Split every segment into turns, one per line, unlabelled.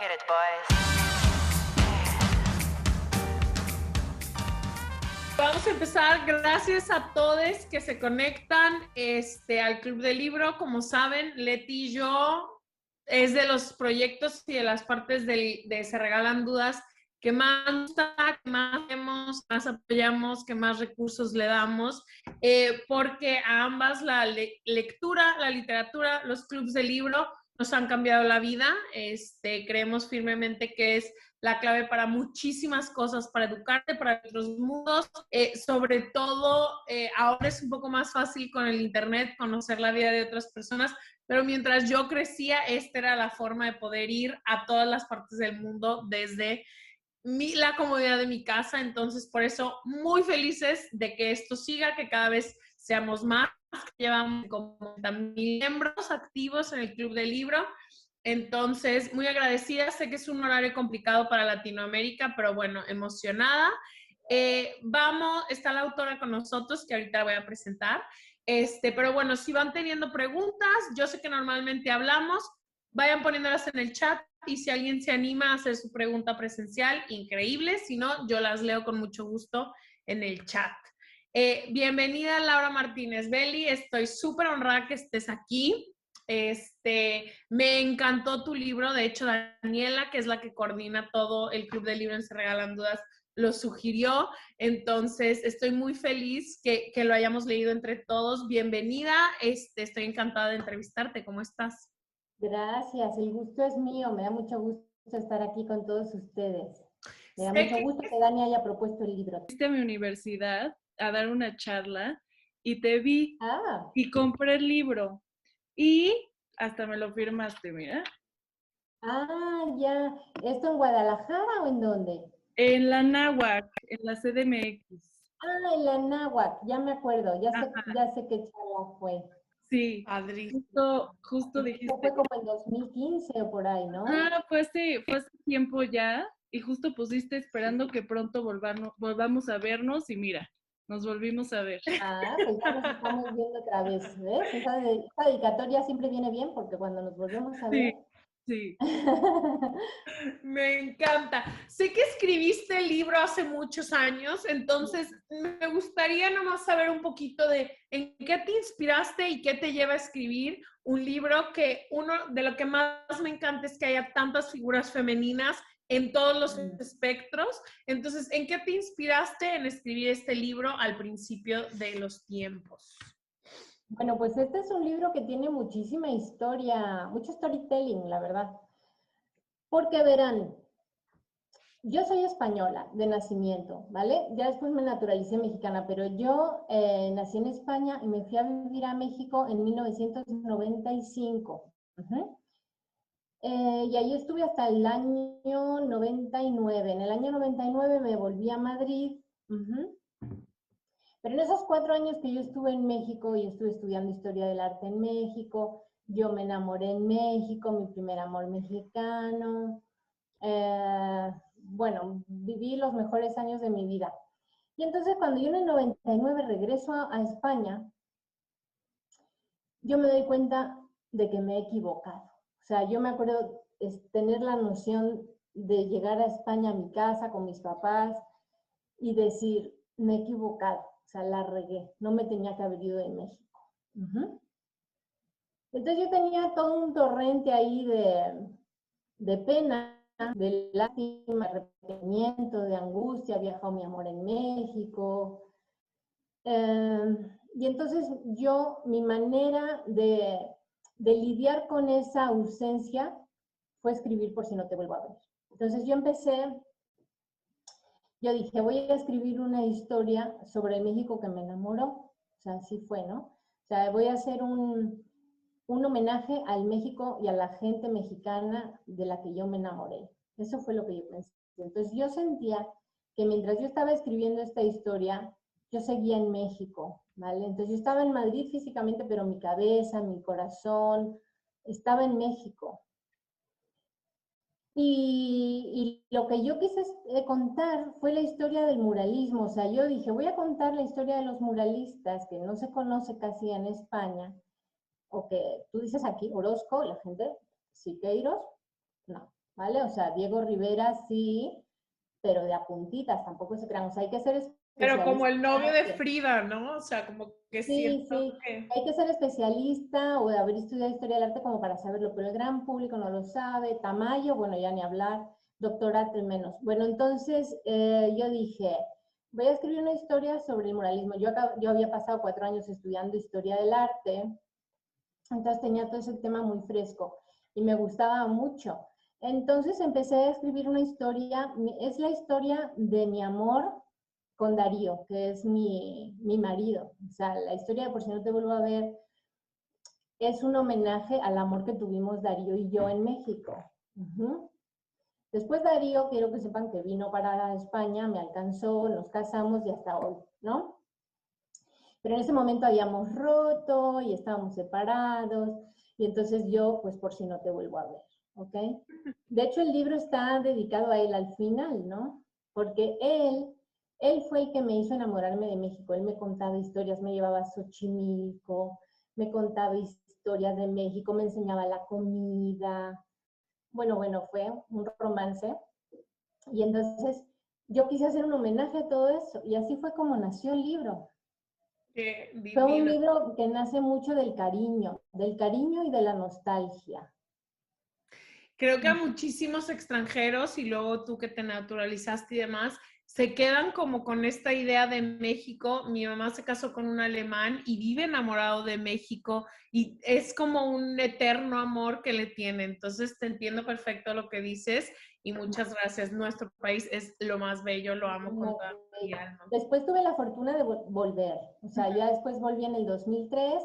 Hit it, boys.
Vamos a empezar. Gracias a todos que se conectan al Club del Libro. Como saben, Leti y yo es de los proyectos y de las partes de Se Regalan Dudas que más nos gusta, que más hacemos, más apoyamos, que más recursos le damos, porque a ambas la lectura, la literatura, los clubs de libro nos han cambiado la vida. Creemos firmemente que es la clave para muchísimas cosas, para educarte, para otros mundos. Sobre todo, ahora es un poco más fácil con el internet conocer la vida de otras personas, pero mientras yo crecía, esta era la forma de poder ir a todas las partes del mundo desde la comodidad de mi casa. Entonces, por eso, muy felices de que esto siga, que cada vez seamos más. Llevamos como 30,000 miembros activos en el Club del Libro. Entonces, muy agradecida. Sé que es un horario complicado para Latinoamérica, pero bueno, emocionada. Está la autora con nosotros, que ahorita la voy a presentar. Pero bueno, si van teniendo preguntas, yo sé que normalmente hablamos, vayan poniéndolas en el chat, y si alguien se anima a hacer su pregunta presencial, increíble. Si no, yo las leo con mucho gusto en el chat. Bienvenida, Laura Martínez Belli. Estoy súper honrada que estés aquí. Me encantó tu libro. De hecho, Daniela, que es la que coordina todo el Club de Libro en Se Regalan Dudas, lo sugirió. Entonces, estoy muy feliz que lo hayamos leído entre todos. Bienvenida. Estoy encantada de entrevistarte. ¿Cómo estás?
Gracias, el gusto es mío, me da mucho gusto estar aquí con todos ustedes. Me da
Sé
mucho gusto que Dani haya propuesto el libro.
Fuiste a mi universidad a dar una charla y te vi
Ah,
y compré el libro y hasta me lo firmaste, mira.
Ya. ¿Esto en Guadalajara o en dónde?
En la Náhuac, en la CDMX.
En la Náhuac, ya me acuerdo,
Ajá,
ya sé qué charla fue.
sí,
Padrísimo.
justo
Esto
dijiste.
fue como en 2015 o por ahí, ¿no?
Pues sí, fue hace tiempo ya y justo pusiste esperando que pronto volvamos a vernos y mira, nos volvimos a ver.
Pues ya nos estamos viendo otra vez, ¿ves? Esa dedicatoria siempre viene bien porque cuando nos volvemos a ver...
Sí, sí.
Me encanta. Sé que escribiste el libro hace muchos años, entonces me gustaría nomás saber un poquito de en qué te inspiraste y qué te lleva a escribir un libro. Que uno de lo que más me encanta es que haya tantas figuras femeninas en todos los espectros. Entonces, ¿en qué te inspiraste en escribir este libro al principio de los tiempos?
Bueno, pues este es un libro que tiene muchísima historia, mucho storytelling, la verdad. Porque verán, yo soy española de nacimiento, ¿vale? Ya después me naturalicé mexicana, pero yo nací en España y me fui a vivir a México en 1995. Y ahí estuve hasta el año 99. En el año 99 me volví a Madrid. Pero en esos 4 años que yo estuve en México y estuve estudiando historia del arte en México, yo me enamoré en México, mi primer amor mexicano. Bueno, viví los mejores años de mi vida. Y entonces cuando yo en el 99 regreso a España, yo me doy cuenta de que me he equivocado. O sea, yo me acuerdo tener la noción de llegar a España a mi casa con mis papás y decir, me he equivocado, o sea, la regué, no me tenía que haber ido de México. Entonces yo tenía todo un torrente ahí de pena, de lástima, de arrepentimiento, de angustia. Viajó mi amor en México. Y entonces mi manera de lidiar con esa ausencia fue escribir Por si no te vuelvo a ver. Entonces yo dije, voy a escribir una historia sobre el México que me enamoró. O sea, así fue, ¿no? O sea, voy a hacer un homenaje al México y a la gente mexicana de la que yo me enamoré. Eso fue lo que yo pensé. Entonces yo sentía que mientras yo estaba escribiendo esta historia, yo seguía en México, ¿vale? Entonces yo estaba en Madrid físicamente, pero mi cabeza, mi corazón, estaba en México. Y lo que yo quise contar fue la historia del muralismo. O sea, yo dije, voy a contar la historia de los muralistas, que no se conoce casi en España, o que tú dices aquí, Orozco, la gente, Siqueiros, no. ¿vale? O sea, Diego Rivera sí, pero de a puntitas, tampoco se crean. O sea, hay que ser
Pero como
especialista.
el novio de Frida, ¿no? O sea, como que
Sí,
siento
sí,
que...
hay que ser especialista o de haber estudiado historia del arte como para saberlo, pero el gran público no lo sabe. Tamayo, bueno, ya ni hablar, doctorate menos. Bueno, entonces yo dije, voy a escribir una historia sobre el muralismo. Yo había pasado 4 años estudiando historia del arte, entonces tenía todo ese tema muy fresco y me gustaba mucho. Entonces empecé a escribir una historia, es la historia de mi amor con Darío, que es mi marido. O sea, la historia de Por si no te vuelvo a ver es un homenaje al amor que tuvimos Darío y yo en México. Uh-huh. Después Darío, quiero que sepan que vino para España, me alcanzó, nos casamos y hasta hoy, ¿no? Pero en ese momento habíamos roto y estábamos separados, y entonces yo, pues por si no te vuelvo a ver, ¿ok? De hecho, el libro está dedicado a él al final, ¿no? Porque él fue el que me hizo enamorarme de México. Él me contaba historias, me llevaba a Xochimilco, me contaba historias de México, me enseñaba la comida. Bueno, fue un romance. Y entonces yo quise hacer un homenaje a todo eso, y así fue como nació el libro.
Qué
Fue un
divino.
libro que nace mucho del cariño y de la nostalgia.
Creo que a muchísimos extranjeros y luego tú que te naturalizaste y demás, se quedan como con esta idea de México. Mi mamá se casó con un alemán y vive enamorado de México y es como un eterno amor que le tiene. Entonces te entiendo perfecto lo que dices y muchas gracias. Nuestro país es lo más bello, lo amo con toda mi alma.
Después tuve la fortuna de volver, o sea, ya después volví en el 2003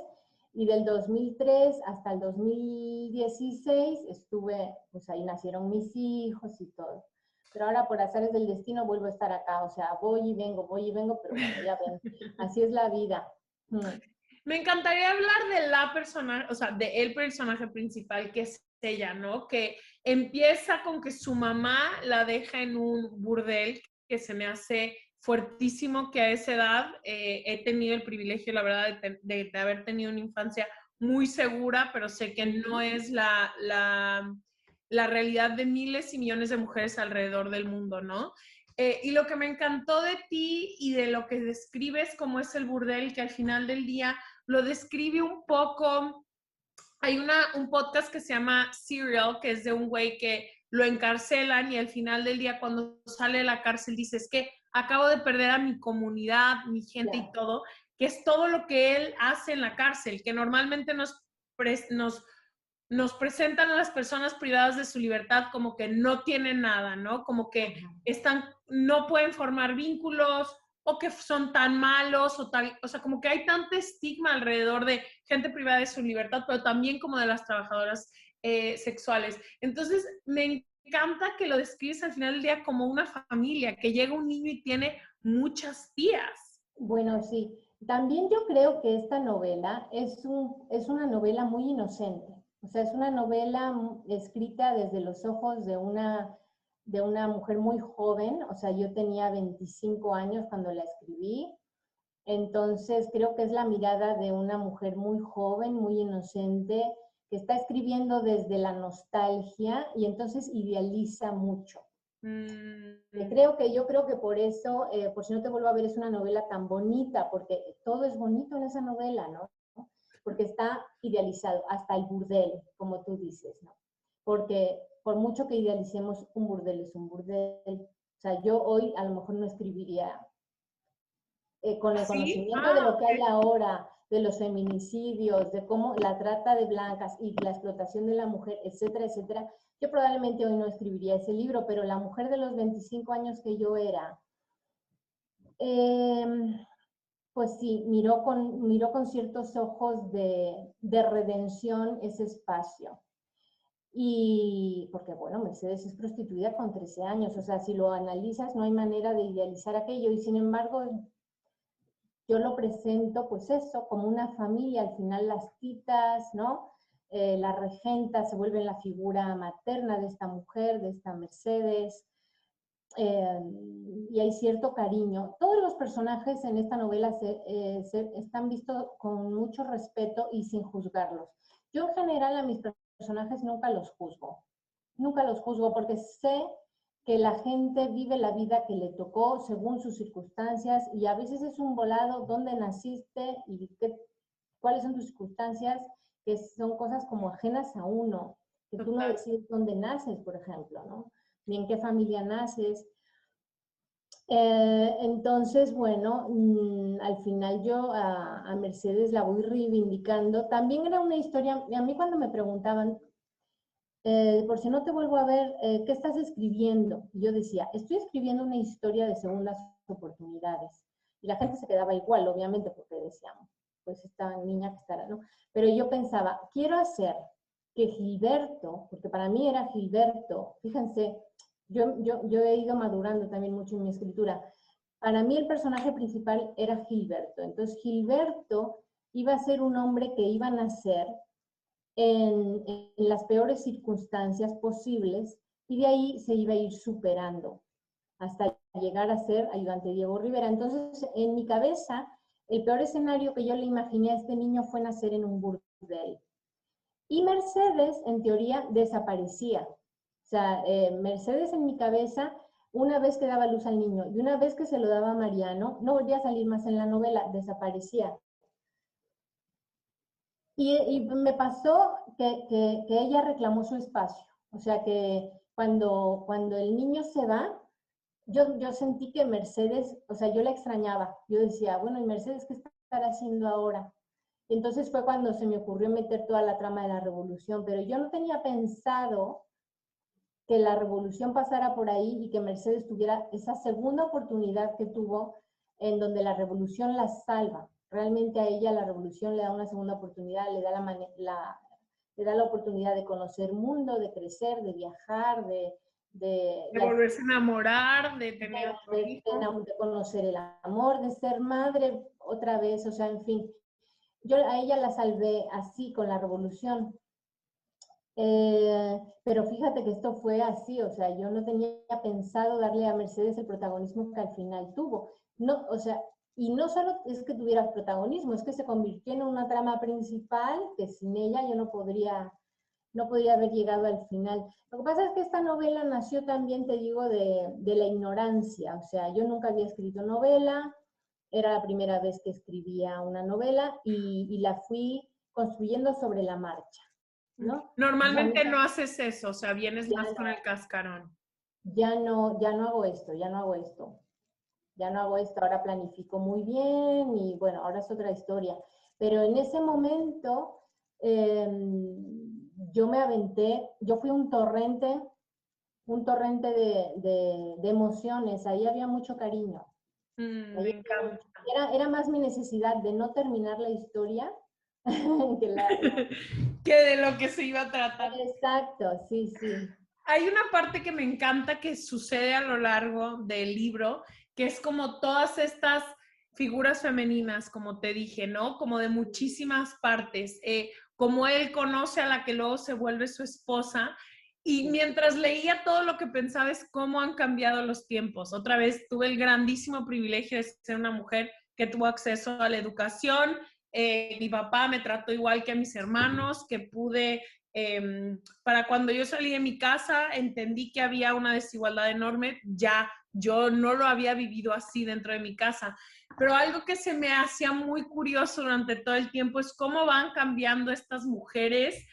y del 2003 hasta el 2016 estuve, pues ahí nacieron mis hijos y todo. Pero ahora por azares del destino vuelvo a estar acá, o sea, voy y vengo, pero bueno, ya ven, así es la vida.
Me encantaría hablar de la persona, o sea, de el personaje principal, que es ella, ¿no? Que empieza con que su mamá la deja en un burdel, que se me hace fuertísimo que a esa edad he tenido el privilegio, la verdad, de haber tenido una infancia muy segura, pero sé que no es la realidad de miles y millones de mujeres alrededor del mundo, ¿no? Y lo que me encantó de ti y de lo que describes como es el burdel, que al final del día lo describe un poco. Hay un podcast que se llama Serial, que es de un güey que lo encarcelan y al final del día cuando sale de la cárcel dice, es que acabo de perder a mi comunidad, mi gente y todo, que es todo lo que él hace en la cárcel, que normalmente nos presentan a las personas privadas de su libertad como que no tienen nada, ¿no? Como que no pueden formar vínculos o que son tan malos o tal, o sea, como que hay tanto estigma alrededor de gente privada de su libertad, pero también como de las trabajadoras sexuales. Entonces, me encanta que lo describes al final del día como una familia, que llega un niño y tiene muchas tías.
Bueno, sí. También yo creo que esta novela es una novela muy inocente. O sea, es una novela escrita desde los ojos de una mujer muy joven. O sea, yo tenía 25 años cuando la escribí. Entonces, creo que es la mirada de una mujer muy joven, muy inocente, que está escribiendo desde la nostalgia y entonces idealiza mucho. Yo creo que por eso, por si no te vuelvo a ver, es una novela tan bonita, porque todo es bonito en esa novela, ¿no? Porque está idealizado, hasta el burdel, como tú dices, ¿no? Porque por mucho que idealicemos, un burdel es un burdel. O sea, yo hoy a lo mejor no escribiría con el
¿Sí?
conocimiento de lo que hay ahora, de los feminicidios, de cómo la trata de blancas y la explotación de la mujer, etcétera, etcétera, yo probablemente hoy no escribiría ese libro, pero la mujer de los 25 años que yo era, eh, pues sí, miró con ciertos ojos de redención ese espacio. Y porque, bueno, Mercedes es prostituida con 13 años, o sea, si lo analizas, no hay manera de idealizar aquello, y sin embargo, yo lo presento, pues eso, como una familia, al final las titas, ¿no? La regenta se vuelve la figura materna de esta mujer, de esta Mercedes, eh, y hay cierto cariño. Todos los personajes en esta novela están vistos con mucho respeto y sin juzgarlos. Yo en general a mis personajes nunca los juzgo. nunca los juzgo porque sé que la gente vive la vida que le tocó según sus circunstancias y a veces es un volado dónde naciste y cuáles son tus circunstancias, que son cosas como ajenas a uno, que tú no decides dónde naces, por ejemplo, ¿no? Ni en qué familia naces. Entonces, bueno, al final yo a Mercedes la voy reivindicando. También era una historia, a mí cuando me preguntaban, por si no te vuelvo a ver, ¿qué estás escribiendo? Y yo decía, estoy escribiendo una historia de segundas oportunidades. Y la gente se quedaba igual, obviamente, porque decíamos, pues esta niña que estará, ¿no? Pero yo pensaba, quiero hacer que Gilberto, porque para mí era Gilberto, fíjense, yo he ido madurando también mucho en mi escritura. Para mí el personaje principal era Gilberto. Entonces Gilberto iba a ser un hombre que iba a nacer en las peores circunstancias posibles y de ahí se iba a ir superando hasta llegar a ser ayudante Diego Rivera. Entonces, en mi cabeza, el peor escenario que yo le imaginé a este niño fue nacer en un burdel. Y Mercedes, en teoría, desaparecía. O sea, Mercedes en mi cabeza, una vez que daba luz al niño y una vez que se lo daba a Mariano, no volvía a salir más en la novela, desaparecía. Y me pasó que ella reclamó su espacio. O sea, que cuando el niño se va, yo sentí que Mercedes, o sea, yo la extrañaba. Yo decía, bueno, ¿y Mercedes qué estará haciendo ahora? Y entonces fue cuando se me ocurrió meter toda la trama de la revolución, pero yo no tenía pensado que la revolución pasara por ahí y que Mercedes tuviera esa segunda oportunidad que tuvo en donde la revolución la salva. Realmente a ella la revolución le da una segunda oportunidad, le da la oportunidad de conocer mundo, de crecer, de viajar, de
volverse a enamorar, de tener otro hijo.
De conocer el amor, de ser madre otra vez, o sea, en fin. Yo a ella la salvé así con la revolución. Pero fíjate que esto fue así, o sea, yo no tenía pensado darle a Mercedes el protagonismo que al final tuvo. No, o sea, y no solo es que tuviera protagonismo, es que se convirtió en una trama principal que sin ella yo no podría haber llegado al final. Lo que pasa es que esta novela nació también, te digo, de la ignorancia. O sea, yo nunca había escrito novela, era la primera vez que escribía una novela y la fui construyendo sobre la marcha, ¿no?
Normalmente no haces eso, o sea, vienes más con el cascarón.
Ya no hago esto, ya no hago esto. Ya no hago esto, ahora planifico muy bien y bueno, ahora es otra historia. Pero en ese momento yo me aventé, yo fui un torrente de emociones, ahí había mucho cariño.
Me encanta.
Era más mi necesidad de no terminar la historia
que de lo que se iba a tratar.
Exacto, sí, sí.
Hay una parte que me encanta que sucede a lo largo del libro, que es como todas estas figuras femeninas, como te dije, ¿no? Como de muchísimas partes. Como él conoce a la que luego se vuelve su esposa. Y mientras leía todo lo que pensaba es cómo han cambiado los tiempos. Otra vez tuve el grandísimo privilegio de ser una mujer que tuvo acceso a la educación. Mi papá me trató igual que a mis hermanos, que pude para cuando yo salí de mi casa entendí que había una desigualdad enorme, ya yo no lo había vivido así dentro de mi casa, pero algo que se me hacía muy curioso durante todo el tiempo es cómo van cambiando estas mujeres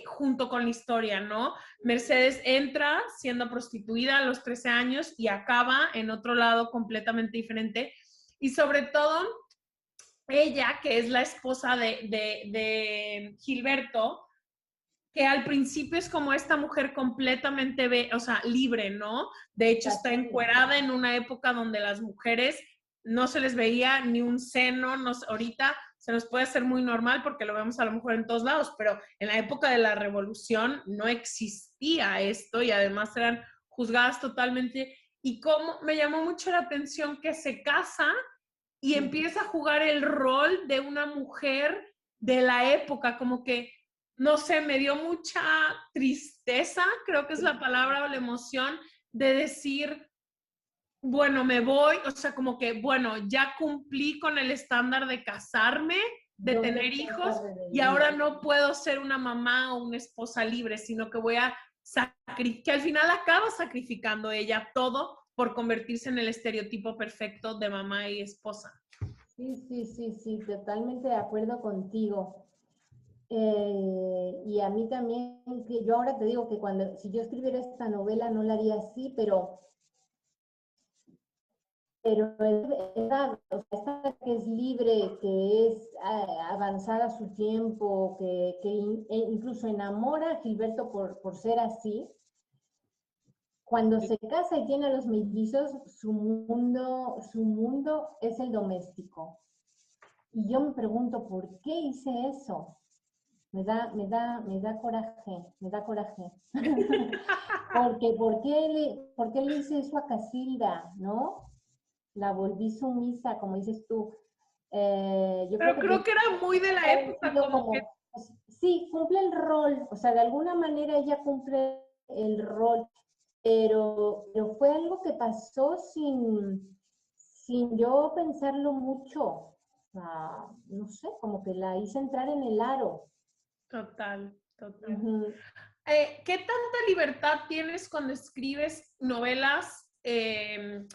junto con la historia, ¿no? Mercedes entra siendo prostituida a los 13 años y acaba en otro lado completamente diferente y sobre todo ella, que es la esposa de Gilberto, que al principio es como esta mujer completamente, o sea, libre, ¿no? De hecho, está encuerada en una época donde las mujeres no se les veía ni un seno, no, ahorita se nos puede hacer muy normal porque lo vemos a lo mejor en todos lados, pero en la época de la revolución no existía esto y además eran juzgadas totalmente. Y cómo me llamó mucho la atención que se casa y empieza a jugar el rol de una mujer de la época, como que no sé, me dio mucha tristeza, creo que es la palabra o la emoción de decir, bueno, me voy, o sea, como que, bueno, ya cumplí con el estándar de casarme, de tener hijos, y ahora no puedo ser una mamá o una esposa libre, sino que voy a que al final acaba sacrificando ella todo por convertirse en el estereotipo perfecto de mamá y esposa.
Sí, totalmente de acuerdo contigo. Y a mí también, que yo ahora te digo que si yo escribiera esta novela no la haría así, pero es verdad, o sea, esta que es libre, que es avanzada a su tiempo, que incluso enamora a Gilberto por ser así. Cuando se casa y tiene a los mellizos, su mundo es el doméstico. Y yo me pregunto, ¿por qué hice eso? Me da coraje. Porque, ¿por qué le hice eso a Casilda, no? La volví sumisa, como dices tú.
Pero creo que era muy de la época, como que...
Sí, cumple el rol, o sea, de alguna manera ella cumple el rol, pero fue algo que pasó sin yo pensarlo mucho. No sé, como que la hice entrar en el aro.
Total. ¿Qué tanta libertad tienes cuando escribes novelas que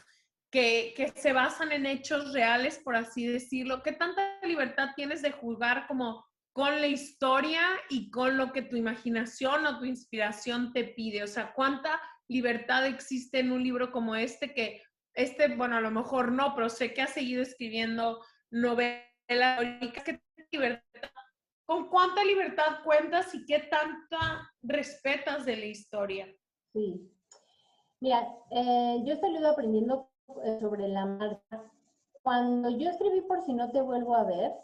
se basan en hechos reales, por así decirlo? ¿Qué tanta libertad tienes de jugar como con la historia y con lo que tu imaginación o tu inspiración te pide? O sea, ¿cuánta libertad existe en un libro como este bueno, a lo mejor no, pero sé que has seguido escribiendo novelas? ¿Qué libertad? ¿Con cuánta libertad cuentas y qué tanta respetas de la historia?
Sí. Mira, yo he salido aprendiendo sobre la marca. Cuando yo escribí Por si no te vuelvo a ver,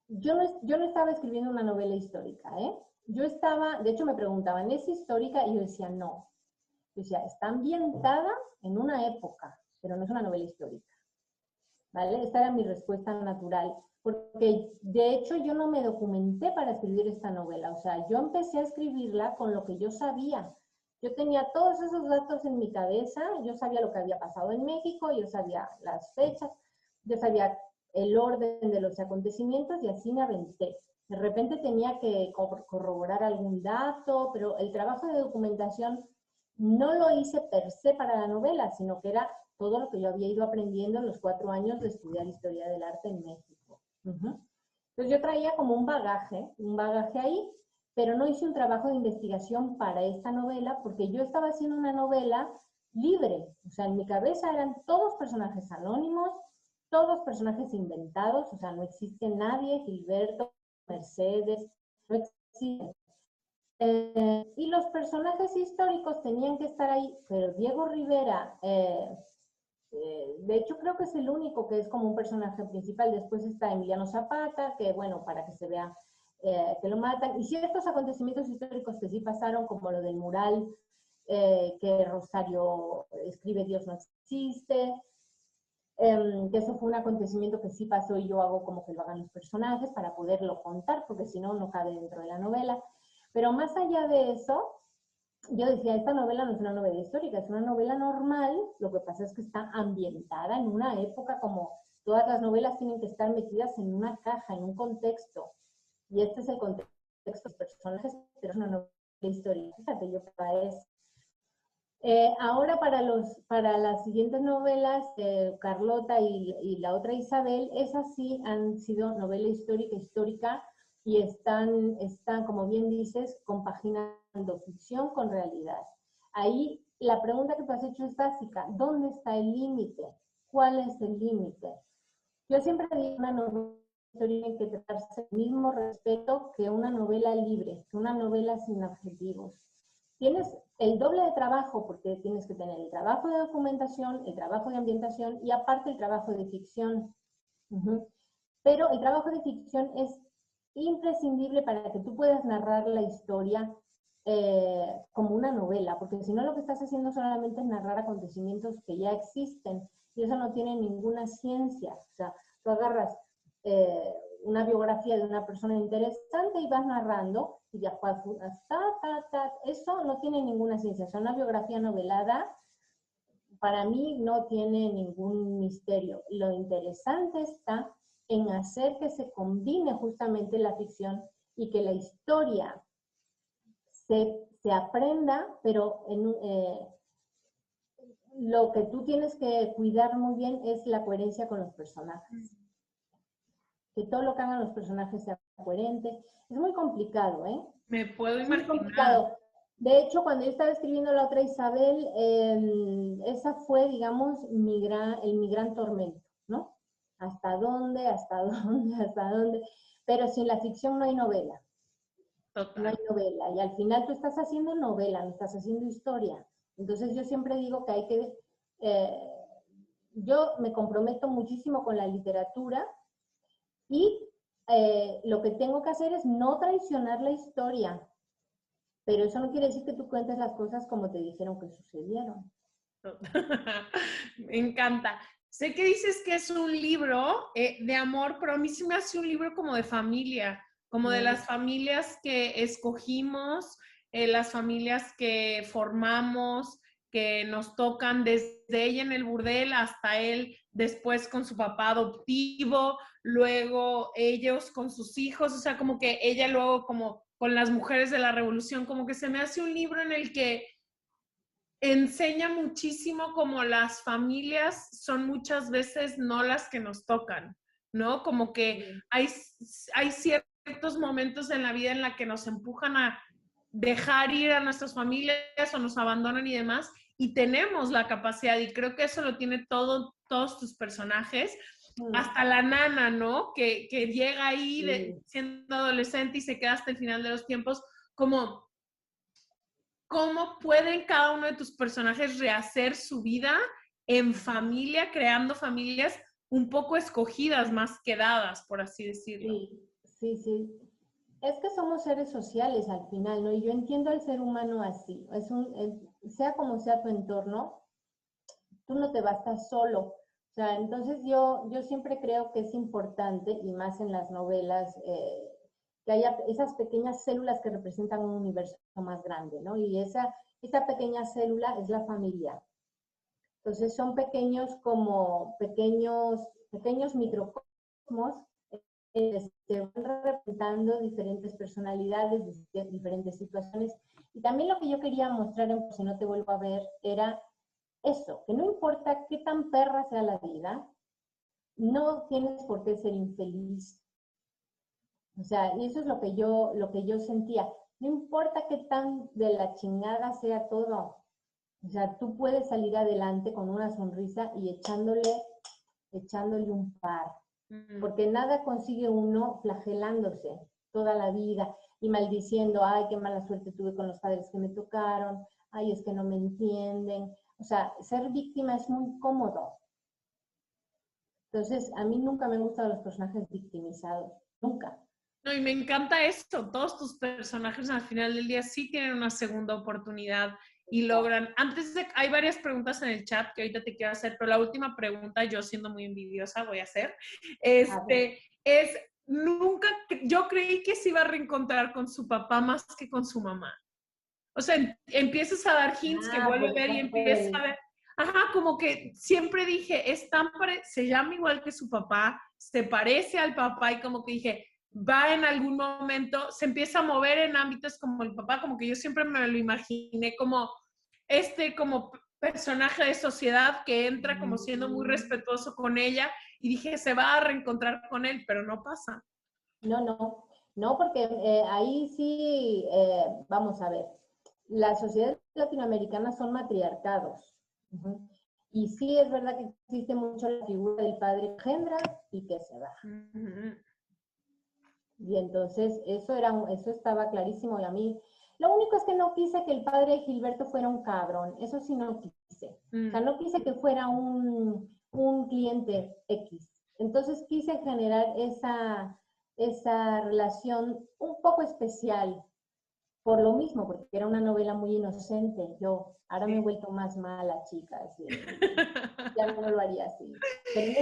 yo no estaba escribiendo una novela histórica, ¿eh? De hecho me preguntaban, ¿es histórica? Y yo decía, no. Yo decía, está ambientada en una época, pero no es una novela histórica. ¿Vale? Esta era mi respuesta natural, porque de hecho yo no me documenté para escribir esta novela, o sea, yo empecé a escribirla con lo que yo sabía. Yo tenía todos esos datos en mi cabeza, yo sabía lo que había pasado en México, yo sabía las fechas, yo sabía el orden de los acontecimientos y así me aventé. De repente tenía que corroborar algún dato, pero el trabajo de documentación no lo hice per se para la novela, sino que era todo lo que yo había ido aprendiendo en los 4 años de estudiar Historia del Arte en México. Entonces yo traía como un bagaje ahí, pero no hice un trabajo de investigación para esta novela porque yo estaba haciendo una novela libre. O sea, en mi cabeza eran todos personajes anónimos, todos personajes inventados, o sea, no existe nadie, Gilberto, Mercedes, no existe. Y los personajes históricos tenían que estar ahí, pero Diego Rivera, de hecho creo que es el único que es como un personaje principal. Después está Emiliano Zapata, que bueno, para que se vea que lo matan, y ciertos acontecimientos históricos que sí pasaron, como lo del mural que Rosario escribe Dios no existe, que eso fue un acontecimiento que sí pasó y yo hago como que lo hagan los personajes para poderlo contar, porque si no, no cabe dentro de la novela. Pero más allá de eso, yo decía, esta novela no es una novela histórica, es una novela normal, lo que pasa es que está ambientada en una época como todas las novelas tienen que estar metidas en una caja, en un contexto, y este es el contexto de los personajes, pero es una novela histórica. Fíjate, yo para eso. Ahora para las siguientes novelas, Carlota y la otra Isabel, esas sí han sido novela histórica, y están, como bien dices, compaginando ficción con realidad. Ahí la pregunta que tú has hecho es básica. ¿Dónde está el límite? ¿Cuál es el límite? Yo siempre digo, una novela histórica hay que tratarse el mismo respeto que una novela libre, que una novela sin adjetivos. Tienes el doble de trabajo porque tienes que tener el trabajo de documentación, el trabajo de ambientación y aparte el trabajo de ficción. Pero el trabajo de ficción es imprescindible para que tú puedas narrar la historia como una novela, porque si no lo que estás haciendo solamente es narrar acontecimientos que ya existen y eso no tiene ninguna ciencia. O sea, tú agarras una biografía de una persona interesante y vas narrando y ya eso no tiene ninguna ciencia. O sea, una biografía novelada para mí no tiene ningún misterio. Lo interesante está en hacer que se combine justamente la ficción y que la historia se aprenda, pero lo que tú tienes que cuidar muy bien es la coherencia con los personajes. Que todo lo que hagan los personajes sea coherente. Es muy complicado, ¿eh?
Me puedo
Es muy
imaginar.
complicado. De hecho, cuando yo estaba escribiendo la otra Isabel, esa fue, digamos, el mi gran tormento, ¿no? ¿Hasta dónde? ¿Hasta dónde? ¿Hasta dónde? Pero sin la ficción no hay novela.
Total.
No hay novela. Y al final tú estás haciendo novela, no estás haciendo historia. Entonces yo siempre digo que hay que... yo me comprometo muchísimo con la literatura y lo que tengo que hacer es no traicionar la historia. Pero eso no quiere decir que tú cuentes las cosas como te dijeron que sucedieron.
Me encanta. Sé que dices que es un libro de amor, pero a mí sí me hace un libro como de familia, como de las familias que escogimos, las familias que formamos, que nos tocan desde ella en el burdel hasta él después con su papá adoptivo, luego ellos con sus hijos, o sea, como que ella luego como con las mujeres de la revolución, como que se me hace un libro en el que enseña muchísimo como las familias son muchas veces no las que nos tocan, ¿no? Como que hay ciertos momentos en la vida en la que nos empujan a dejar ir a nuestras familias o nos abandonan y demás, y tenemos la capacidad, y creo que eso lo tiene todos tus personajes, hasta la nana, ¿no? Que llega ahí siendo adolescente y se queda hasta el final de los tiempos, como cómo pueden cada uno de tus personajes rehacer su vida en familia, creando familias un poco escogidas, más que dadas, por así decirlo.
Sí. Es que somos seres sociales al final, ¿no? Y yo entiendo al ser humano así. Sea como sea tu entorno, tú no te bastas solo. O sea, entonces yo siempre creo que es importante, y más en las novelas, que haya esas pequeñas células que representan un universo más grande, ¿no? Y esa pequeña célula es la familia. Entonces son pequeños microcosmos que van representando diferentes personalidades, diferentes situaciones. Y también lo que yo quería mostrar, en Si no te vuelvo a ver, era eso, que no importa qué tan perra sea la vida, no tienes por qué ser infeliz. O sea, y eso es lo que yo sentía. No importa qué tan de la chingada sea todo. O sea, tú puedes salir adelante con una sonrisa y echándole un par. Porque nada consigue uno flagelándose toda la vida y maldiciendo, ay, qué mala suerte tuve con los padres que me tocaron, ay, es que no me entienden. O sea, ser víctima es muy cómodo. Entonces, a mí nunca me han gustado los personajes victimizados, nunca.
No, y me encanta esto, todos tus personajes al final del día sí tienen una segunda oportunidad y logran, hay varias preguntas en el chat que ahorita te quiero hacer, pero la última pregunta, yo siendo muy envidiosa, voy a hacer, nunca, yo creí que se iba a reencontrar con su papá más que con su mamá. O sea, empiezas a dar hints que vuelve a ver y empiezas a ver, como que siempre dije, se llama igual que su papá, se parece al papá y como que dije, va en algún momento, se empieza a mover en ámbitos como el papá, como que yo siempre me lo imaginé como como personaje de sociedad que entra como siendo muy respetuoso con ella y dije, se va a reencontrar con él, pero no pasa.
No, porque ahí sí, vamos a ver, las sociedades latinoamericanas son matriarcados. Y sí es verdad que existe mucho la figura del padre que engendra y que se va. Y entonces eso estaba clarísimo y a mí, lo único es que no quise que el padre de Gilberto fuera un cabrón, eso sí no quise. O sea, no quise que fuera un cliente X. Entonces quise generar esa relación un poco especial, por lo mismo, porque era una novela muy inocente. Ahora me he vuelto más mala, chicas. Ya no lo haría así. Pero en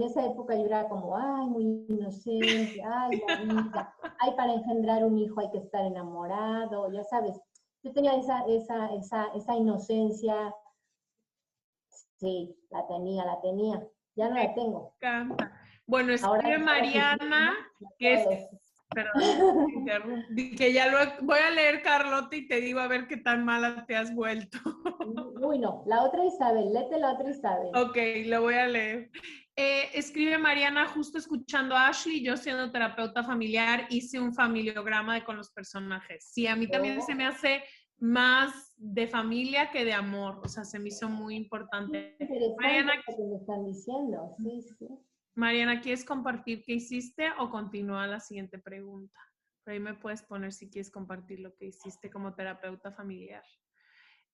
esa época yo era como, ay, muy inocente, ay, la vida, ay, para engendrar un hijo hay que estar enamorado, ya sabes. Yo tenía esa inocencia, sí, la tenía, ya no la tengo.
Bueno, escribe Mariana, que Perdón, que ya lo voy a leer, Carlota, y te digo a ver qué tan mala te has vuelto.
Uy, no, la otra Isabel, léete la otra Isabel.
Ok, lo voy a leer. Escribe Mariana, justo escuchando a Ashley, yo siendo terapeuta familiar, hice un familiograma con los personajes. Sí, a mí también se me hace más de familia que de amor, o sea, se me hizo muy importante.
Interesante
Mariana,
lo que me están diciendo, sí, sí.
Mariana, ¿quieres compartir qué hiciste o continúa la siguiente pregunta? Por ahí me puedes poner si quieres compartir lo que hiciste como terapeuta familiar.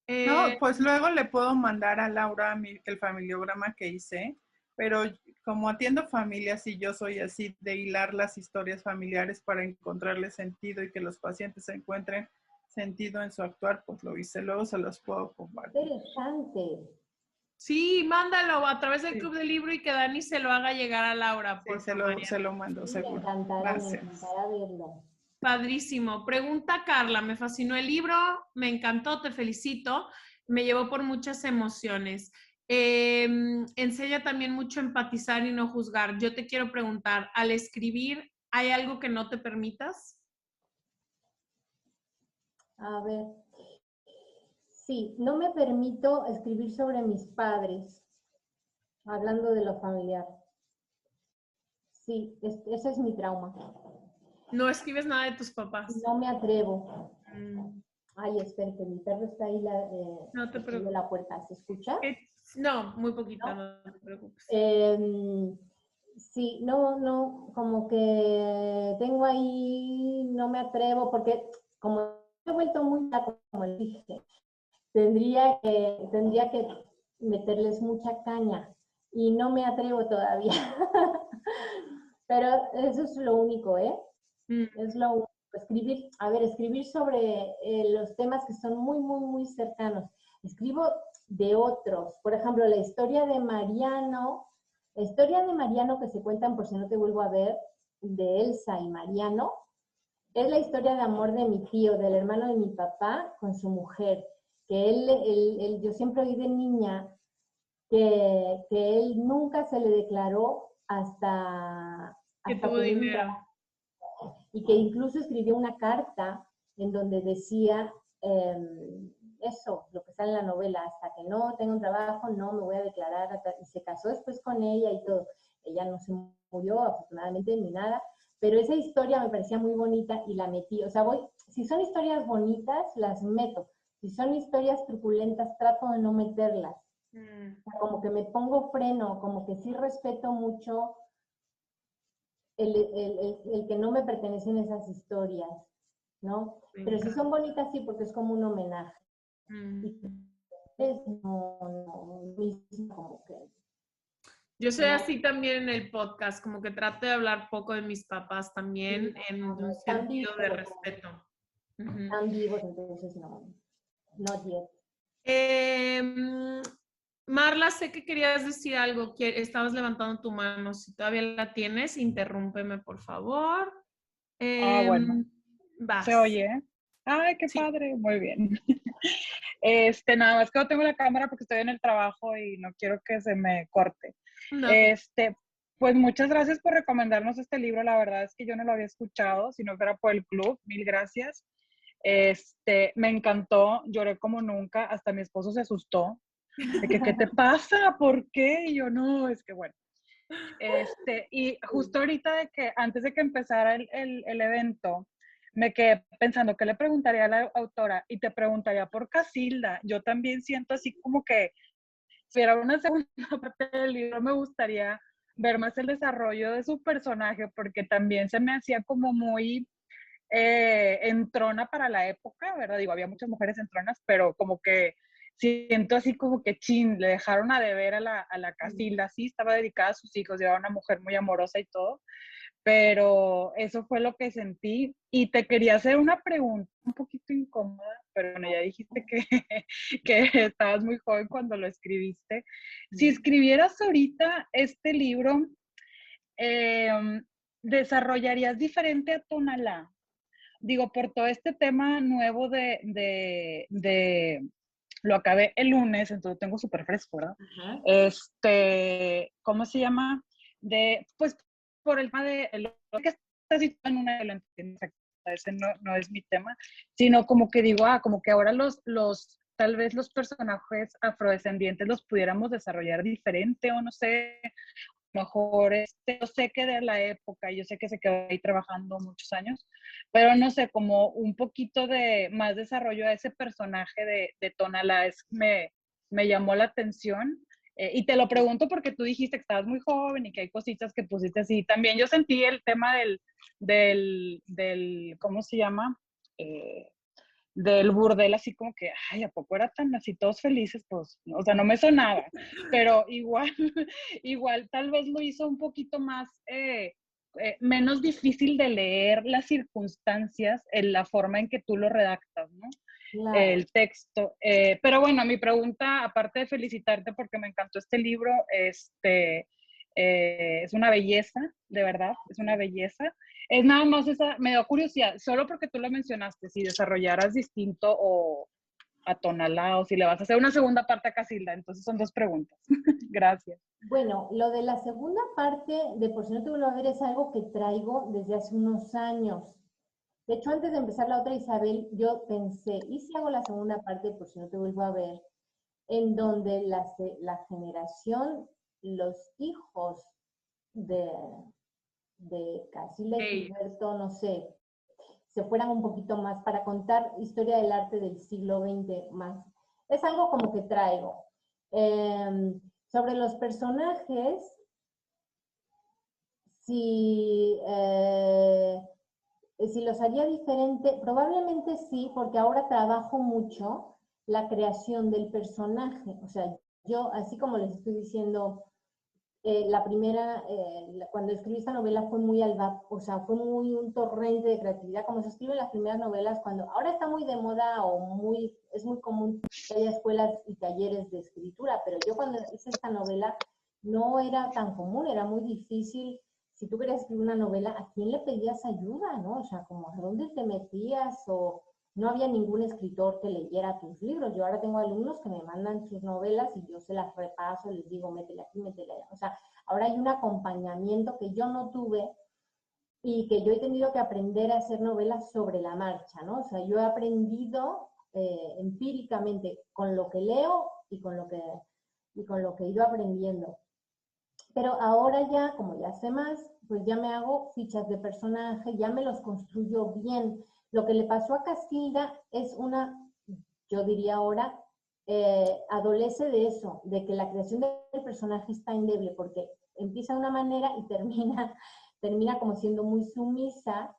No, pues luego le puedo mandar a Laura el familiograma que hice, pero como atiendo familias y yo soy así de hilar las historias familiares para encontrarle sentido y que los pacientes encuentren sentido en su actuar, pues lo hice. Luego se los puedo compartir.
Interesante.
Sí, mándalo a través del Club del Libro y que Dani se lo haga llegar a Laura.
Sí, se lo mando,
Sí,
seguro.
me encantará verlo.
Padrísimo. Pregunta Carla, me fascinó el libro, me encantó, te felicito, me llevó por muchas emociones. Enseña también mucho a empatizar y no juzgar. Yo te quiero preguntar, al escribir, ¿hay algo que no te permitas?
A ver, sí, no me permito escribir sobre mis padres, hablando de lo familiar. Sí, ese es mi trauma.
No escribes nada de tus papás.
No me atrevo.
Mm.
Ay, espera, que mi perro está ahí
No te preocupes.
la puerta. ¿Se escucha?
No, muy poquito, no te preocupes.
Sí, no, como que tengo ahí, no me atrevo, porque como he vuelto muy como le dije, tendría que meterles mucha caña y no me atrevo todavía. Pero eso es lo único, ¿eh? Es lo único. Escribir sobre los temas que son muy, muy, muy cercanos. Escribo de otros. Por ejemplo, la historia de Mariano que se cuentan por si no te vuelvo a ver, de Elsa y Mariano, es la historia de amor de mi tío, del hermano de mi papá con su mujer. Que yo siempre oí de niña que él nunca se le declaró hasta
que tuvo dinero.
Y que incluso escribió una carta en donde decía eso, lo que está en la novela, hasta que no tenga un trabajo no me voy a declarar, y se casó después con ella y todo. Ella no se murió afortunadamente ni nada, pero esa historia me parecía muy bonita y la metí. O sea, si son historias bonitas, las meto. Si son historias truculentas, trato de no meterlas. O sea, como que me pongo freno, como que sí respeto mucho el que no me pertenecen esas historias, ¿no? Pero si son bonitas, sí, porque es como un homenaje. Como que...
Yo soy así también en el podcast, como que trato de hablar poco de mis papás también, en un sentido de respeto.
Están vivos, entonces no. Not yet.
Marla, sé que querías decir algo, que estabas levantando tu mano. Si todavía la tienes, interrúmpeme, por favor.
Bueno.
Vas.
¿Se oye? Ay, qué padre. Muy bien. Nada más que no tengo la cámara porque estoy en el trabajo y no quiero que se me corte.
No.
Pues muchas gracias por recomendarnos este libro. La verdad es que yo no lo había escuchado, si no fuera por el club. Mil gracias. Me encantó, lloré como nunca, hasta mi esposo se asustó. De que, ¿qué te pasa? ¿Por qué? Y yo, no, es que bueno. Y justo ahorita antes de que empezara el evento, me quedé pensando, ¿qué le preguntaría a la autora? Y te preguntaría por Casilda. Yo también siento así como que si era una segunda parte del libro, me gustaría ver más el desarrollo de su personaje, porque también se me hacía como muy entrona para la época, ¿verdad? Digo, había muchas mujeres entronas, pero como que siento así como que le dejaron a deber a la Casilda. Sí, estaba dedicada a sus hijos, era una mujer muy amorosa y todo, pero eso fue lo que sentí. Y te quería hacer una pregunta un poquito incómoda, pero bueno, ya dijiste que estabas muy joven cuando lo escribiste. Si escribieras ahorita este libro, ¿desarrollarías diferente a Tonalá? Digo, por todo este tema nuevo lo acabé el lunes, entonces tengo súper fresco, ¿verdad? ¿Cómo se llama? Pues por el tema de lo que está situada en una, lo entiendo, ese no es mi tema, sino como que digo, como que ahora tal vez los personajes afrodescendientes los pudiéramos desarrollar diferente, o no sé, mejor, yo sé que de la época, yo sé que se quedó ahí trabajando muchos años, pero no sé, como un poquito de más desarrollo a ese personaje de Tonalá me llamó la atención. Y te lo pregunto porque tú dijiste que estabas muy joven y que hay cositas que pusiste así. También yo sentí el tema del ¿cómo se llama? Del burdel, así como que, ay, ¿a poco era tan así todos felices? Pues, o sea, no me sonaba, pero igual, igual tal vez lo hizo un poquito más, menos difícil de leer las circunstancias en la forma en que tú lo redactas, ¿no?
Claro.
El texto. Pero bueno, mi pregunta, aparte de felicitarte porque me encantó este libro, es una belleza, de verdad, es una belleza. Es nada más esa, me dio curiosidad, solo porque tú lo mencionaste, si desarrollaras distinto o a Tonalá, o si le vas a hacer una segunda parte a Casilda. Entonces son dos preguntas. Gracias.
Bueno, lo de la segunda parte de Por si no te vuelvo a ver es algo que traigo desde hace unos años. De hecho, antes de empezar la otra, Isabel, yo pensé, ¿y si hago la segunda parte Por si no te vuelvo a ver? En donde la generación, los hijos de, Casilda y Gilberto, no sé, se fueran un poquito más para contar historia del arte del siglo XX más. Es algo como que traigo. Sobre los personajes, si, si los haría diferente, probablemente sí, porque ahora trabajo mucho la creación del personaje. O sea, yo, así como les estoy diciendo, la primera, cuando escribí esta novela fue muy o sea, fue muy un torrente de creatividad, como se escriben las primeras novelas, cuando ahora está muy de moda o es muy común que haya escuelas y talleres de escritura, pero yo cuando hice esta novela no era tan común, era muy difícil. Si tú querías escribir una novela, ¿a quién le pedías ayuda, no? O sea, como, ¿a dónde te metías? O no había ningún escritor que leyera tus libros. Yo ahora tengo alumnos que me mandan sus novelas y yo se las repaso, les digo, métele aquí, métele allá. O sea, ahora hay un acompañamiento que yo no tuve y que yo he tenido que aprender a hacer novelas sobre la marcha, ¿no? O sea, yo he aprendido empíricamente con lo que leo y con lo que he ido aprendiendo. Pero ahora ya, como ya sé más, pues ya me hago fichas de personaje, ya me los construyo bien. Lo que le pasó a Casilda es yo diría ahora, adolece de eso, de que la creación del personaje está endeble, porque empieza de una manera y termina como siendo muy sumisa,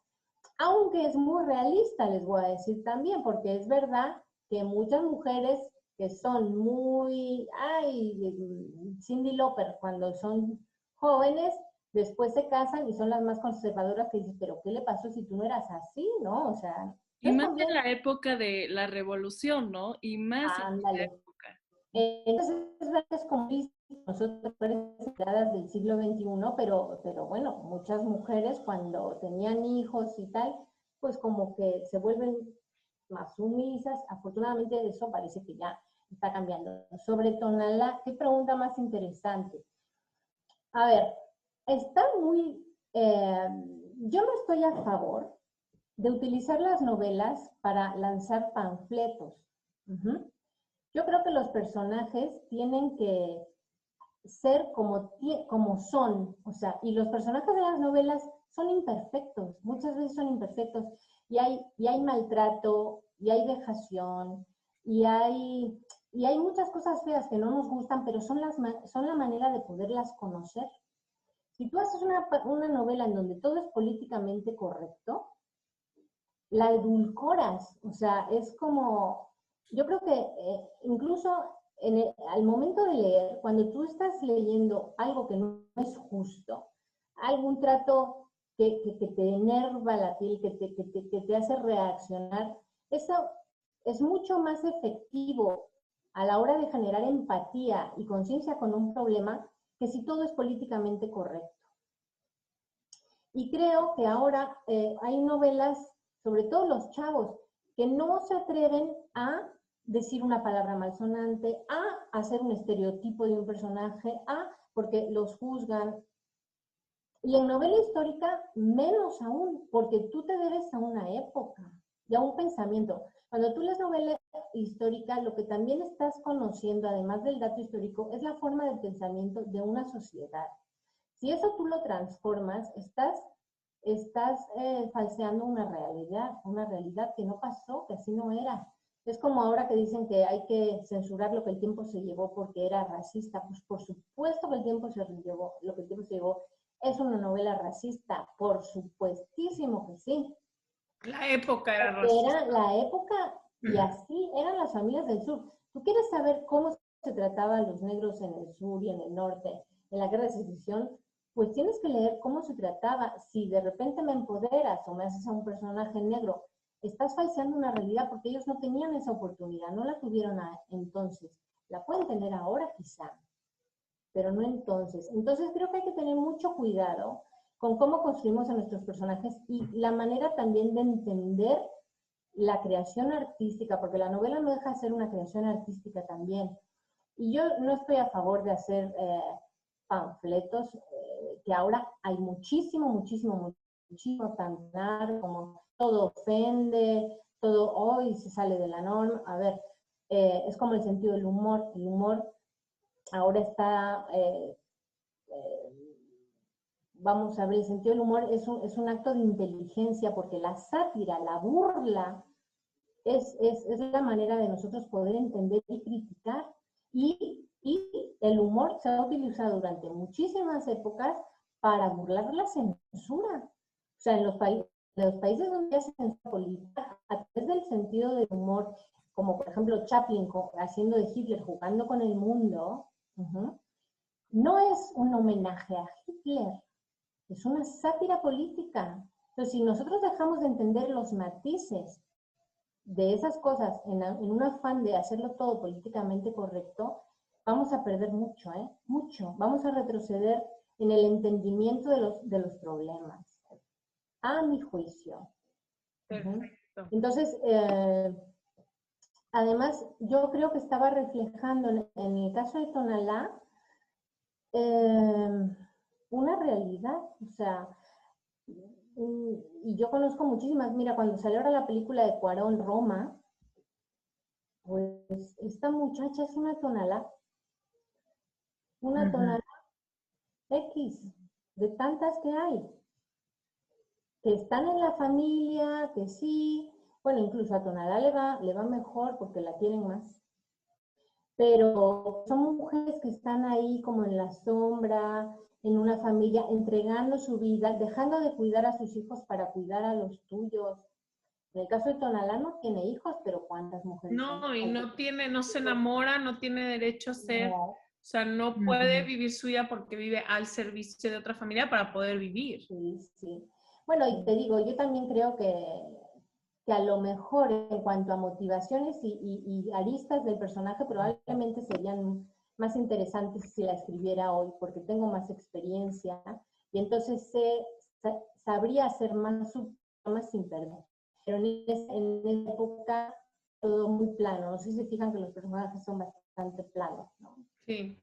aunque es muy realista, les voy a decir también, porque es verdad que muchas mujeres que son muy, Cyndi Lauper, cuando son jóvenes, después se casan y son las más conservadoras que dicen, pero ¿qué le pasó si tú no eras así, no? O sea,
y más en la época de la revolución, ¿no? Y más en esa
ándale.
época.
Entonces, es verdad que es como nosotros mujeres del siglo XXI, pero bueno, muchas mujeres cuando tenían hijos y tal, pues como que se vuelven más sumisas. Afortunadamente eso parece que ya está cambiando. Sobre Tonalá, qué pregunta más interesante. A ver, está muy... yo no estoy a favor de utilizar las novelas para lanzar panfletos. Yo creo que los personajes tienen que ser como son, o sea, y los personajes de las novelas son imperfectos, muchas veces son imperfectos, y hay maltrato, y hay vejación, y hay muchas cosas feas que no nos gustan, pero son la manera de poderlas conocer. Si tú haces una novela en donde todo es políticamente correcto, la edulcoras, o sea, es como, yo creo que incluso al momento de leer, cuando tú estás leyendo algo que no es justo, algún trato que te enerva la piel, que te hace reaccionar, eso es mucho más efectivo a la hora de generar empatía y conciencia con un problema que si todo es políticamente correcto. Y creo que ahora hay novelas, sobre todo los chavos, que no se atreven a decir una palabra malsonante, a hacer un estereotipo de un personaje, porque los juzgan. Y en novela histórica, menos aún, porque tú te debes a una época y a un pensamiento. Cuando tú lees novela histórica, lo que también estás conociendo, además del dato histórico, es la forma de pensamiento de una sociedad. Si eso tú lo transformas, estás falseando una realidad que no pasó, que así no era. Es como ahora que dicen que hay que censurar lo que el tiempo se llevó porque era racista. Pues por supuesto que el tiempo se llevó, lo que el tiempo se llevó es una novela racista, por supuestísimo que sí.
La época era
Porque
racista.
era la época y así eran las familias del sur. ¿Tú quieres saber cómo se trataba a los negros en el sur y en el norte, en la guerra de secesión? Pues tienes que leer cómo se trataba. Si de repente me empoderas o me haces a un personaje negro, estás falseando una realidad porque ellos no tenían esa oportunidad, no la tuvieron entonces. La pueden tener ahora quizá, pero no entonces. Entonces creo que hay que tener mucho cuidado con cómo construimos a nuestros personajes y la manera también de entender la creación artística, porque la novela no deja de ser una creación artística también. Y yo no estoy a favor de hacer panfletos, que ahora hay muchísimo panfletar, como todo ofende, todo hoy se sale de la norma. A ver, es como el sentido del humor. El humor ahora está, vamos a ver, el sentido del humor es un acto de inteligencia, porque la sátira, la burla, es la manera de nosotros poder entender y criticar. Y el humor se ha utilizado durante muchísimas épocas para burlar la censura. O sea, en los países donde hay censura política, a través del sentido del humor, como por ejemplo Chaplin haciendo de Hitler, jugando con el mundo, no es un homenaje a Hitler, es una sátira política. Entonces, si nosotros dejamos de entender los matices de esas cosas en un afán de hacerlo todo políticamente correcto, vamos a perder mucho, mucho. Vamos a retroceder en el entendimiento de los problemas, a mi juicio.
Perfecto.
Entonces, además, yo creo que estaba reflejando en el caso de Tonalá una realidad, o sea, y yo conozco muchísimas. Mira, cuando salió ahora la película de Cuarón, Roma, pues esta muchacha es una Tonalá X, de tantas que hay, que están en la familia, que sí, bueno, incluso a Tonalá le va mejor porque la quieren más, pero son mujeres que están ahí como en la sombra, en una familia, entregando su vida, dejando de cuidar a sus hijos para cuidar a los tuyos. En el caso de Tonalá no tiene hijos, pero ¿cuántas mujeres
No, y
hay?
no se enamora, no tiene derecho a ser,
No.
o sea, no puede vivir su vida porque vive al servicio de otra familia para poder vivir.
Sí, sí. Bueno, y te digo, yo también creo que a lo mejor en cuanto a motivaciones y aristas del personaje probablemente serían más interesantes si la escribiera hoy, porque tengo más experiencia y entonces sabría hacer más sin perder. Pero en esa época todo muy plano. No sé si se fijan que los personajes son bastante planos, ¿no?
Sí,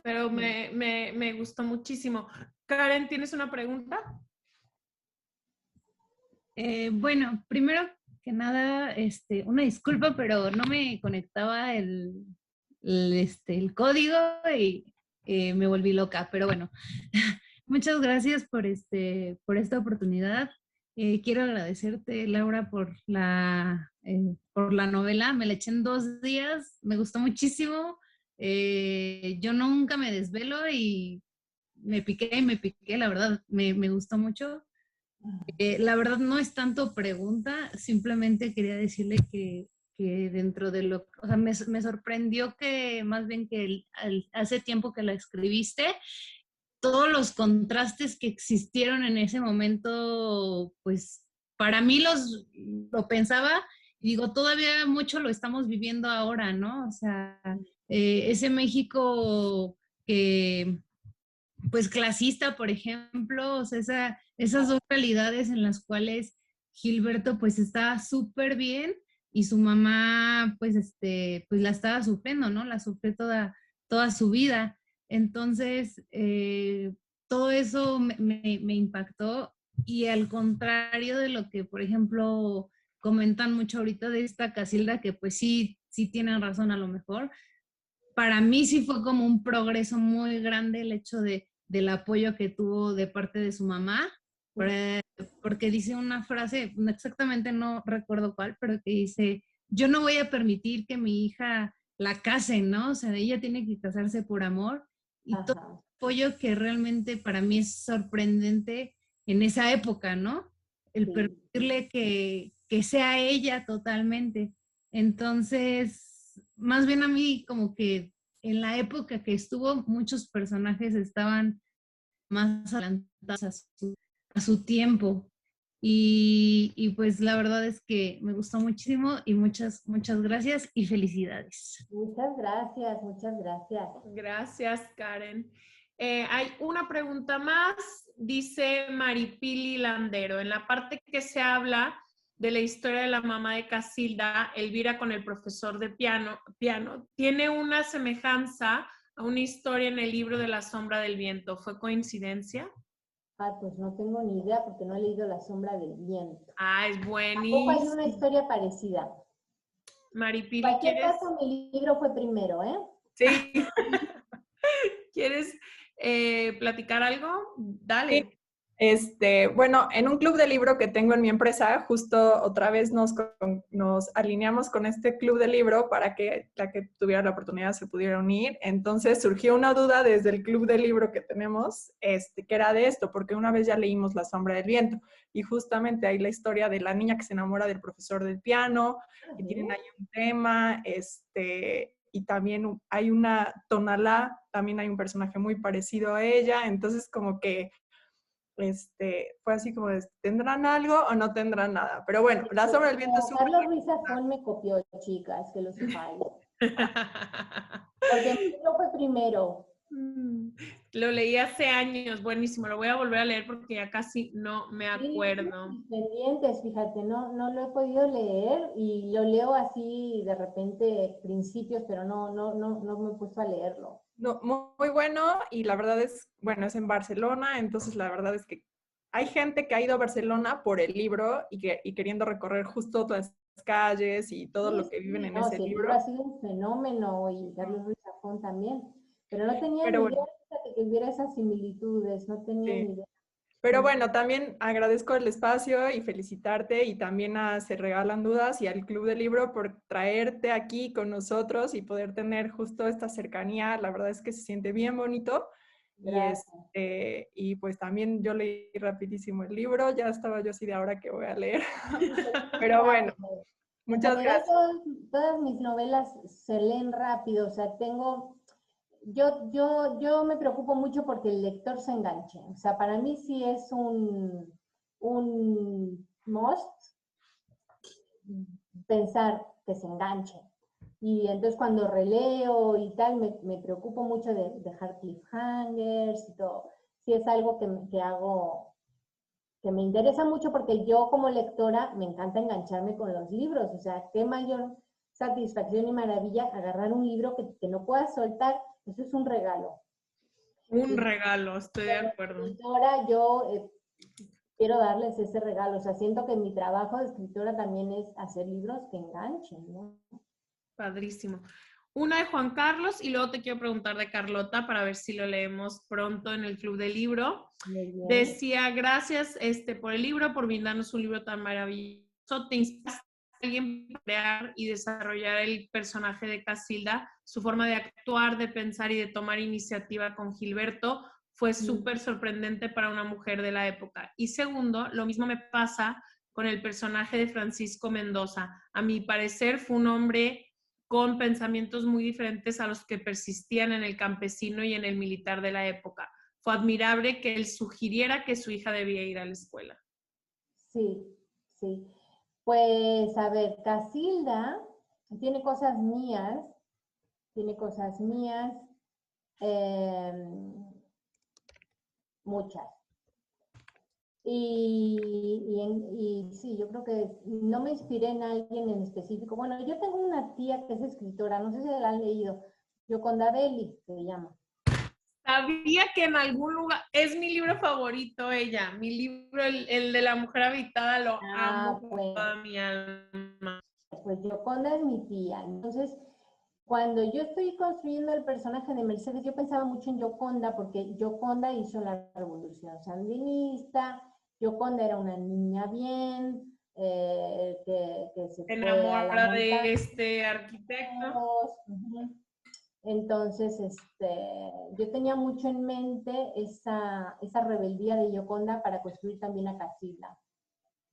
pero me gustó muchísimo. Karen, ¿tienes una pregunta?
Bueno, primero que nada, una disculpa, pero no me conectaba el código y me volví loca. Pero bueno, muchas gracias por esta oportunidad. Quiero agradecerte, Laura, por la novela. Me la eché en 2 días, me gustó muchísimo. Yo nunca me desvelo y me piqué, la verdad, me gustó mucho. La verdad no es tanto pregunta, simplemente quería decirle que dentro de o sea, me sorprendió que más bien que hace tiempo que la escribiste, todos los contrastes que existieron en ese momento, pues para mí lo pensaba y digo, todavía mucho lo estamos viviendo ahora, ¿no? O sea, ese México que pues clasista, por ejemplo, o sea, esas 2 realidades en las cuales Gilberto pues estaba súper bien y su mamá pues pues la estaba sufriendo, ¿no? La sufrió toda su vida. Entonces, todo eso me impactó, y al contrario de lo que, por ejemplo, comentan mucho ahorita de esta Casilda, que pues sí tienen razón a lo mejor, para mí sí fue como un progreso muy grande el hecho del apoyo que tuvo de parte de su mamá, porque dice una frase, exactamente no recuerdo cuál, pero que dice, yo no voy a permitir que mi hija la case, ¿no? O sea, ella tiene que casarse por amor, y todo el apoyo que realmente para mí es sorprendente en esa época, ¿no? El permitirle que sea ella totalmente. Entonces, más bien a mí como que en la época que estuvo, muchos personajes estaban más adelantados a su tiempo. Y pues la verdad es que me gustó muchísimo, y muchas gracias y felicidades.
Muchas gracias, muchas gracias.
Gracias, Karen. Hay una pregunta más, dice Maripili Landero. En la parte que se habla de la historia de la mamá de Casilda, Elvira, con el profesor de piano, ¿tiene una semejanza a una historia en el libro de La sombra del viento? ¿Fue coincidencia?
Pues no tengo ni idea porque no he leído La sombra del viento.
Es
Tampoco hay
buenísimo.
una historia parecida.
Maripili,
En cualquier caso, mi libro fue primero, ¿eh?
Sí. ¿Quieres platicar algo? Dale.
Bueno, en un club de libro que tengo en mi empresa, justo otra vez nos alineamos con este club de libro para que la que tuviera la oportunidad se pudiera unir. Entonces surgió una duda desde el club de libro que tenemos, que era de esto, porque una vez ya leímos La sombra del viento, y justamente hay la historia de la niña que se enamora del profesor del piano, y tienen ahí un tema, y también hay una Tonalá, también hay un personaje muy parecido a ella, entonces como que fue así como de, ¿tendrán algo o no tendrán nada? Pero bueno, La sombra del viento es súper...
Carlos Ruiz Zafón me copió, chicas, que lo sepáis. Porque mi libro fue primero.
Lo leí hace años, buenísimo. Lo voy a volver a leer porque ya casi no me acuerdo.
Sí, pendientes, fíjate, no lo he podido leer y lo leo así de repente principios, pero no me he puesto a leerlo.
No, muy bueno, y la verdad es, bueno, es en Barcelona, entonces la verdad es que hay gente que ha ido a Barcelona por el libro y queriendo recorrer justo todas las calles y todo lo que viven en ese
El
libro.
libro ha sido un fenómeno, y Carlos Ruiz Zafón también, pero no tenía
Pero
ni
bueno,
idea de que hubiera esas similitudes, no tenía ni idea.
Pero bueno, también agradezco el espacio y felicitarte, y también a Se Regalan Dudas y al Club del Libro por traerte aquí con nosotros y poder tener justo esta cercanía. La verdad es que se siente bien bonito. Y pues también yo leí rapidísimo el libro, ya estaba yo así de ahora que voy a leer. Pero bueno, muchas gracias.
Todas mis novelas se leen rápido, o sea, yo me preocupo mucho porque el lector se enganche. O sea, para mí sí es un must pensar que se enganche. Y entonces cuando releo y tal, me preocupo mucho de dejar cliffhangers y todo. Sí es algo que hago, que me interesa mucho, porque yo como lectora me encanta engancharme con los libros. O sea, qué mayor satisfacción y maravilla agarrar un libro que no puedas soltar. Eso es un regalo.
Un regalo, estoy de acuerdo.
Ahora yo quiero darles ese regalo. O sea, siento que mi trabajo de escritora también es hacer libros que enganchen, ¿no?
Padrísimo. Una de Juan Carlos, y luego te quiero preguntar de Carlota para ver si lo leemos pronto en el Club del Libro. Decía, gracias por el libro, por brindarnos un libro tan maravilloso. Te inspiraste a alguien para crear y desarrollar el personaje de Casilda. Su forma de actuar, de pensar y de tomar iniciativa con Gilberto fue súper sorprendente para una mujer de la época. Y segundo, lo mismo me pasa con el personaje de Francisco Mendoza. A mi parecer fue un hombre con pensamientos muy diferentes a los que persistían en el campesino y en el militar de la época. Fue admirable que él sugiriera que su hija debía ir a la escuela.
Sí. Pues, a ver, Casilda tiene cosas mías, muchas. Y sí, yo creo que no me inspiré en alguien en específico. Bueno, yo tengo una tía que es escritora, no sé si la han leído, Yoconda Belli se llama.
Sabía que en algún lugar, es mi libro favorito ella, mi libro, el de la mujer habitada, lo amo con
Pues,
toda mi alma.
pues Gioconda es mi tía. Entonces, cuando yo estoy construyendo el personaje de Mercedes, yo pensaba mucho en Gioconda, porque Gioconda hizo la revolución sandinista, Gioconda era una niña bien, que se
Se
fue a la
enamora
montaña.
de este arquitecto.
Ujú. Entonces, yo tenía mucho en mente esa rebeldía de Gioconda para construir también a Casilda.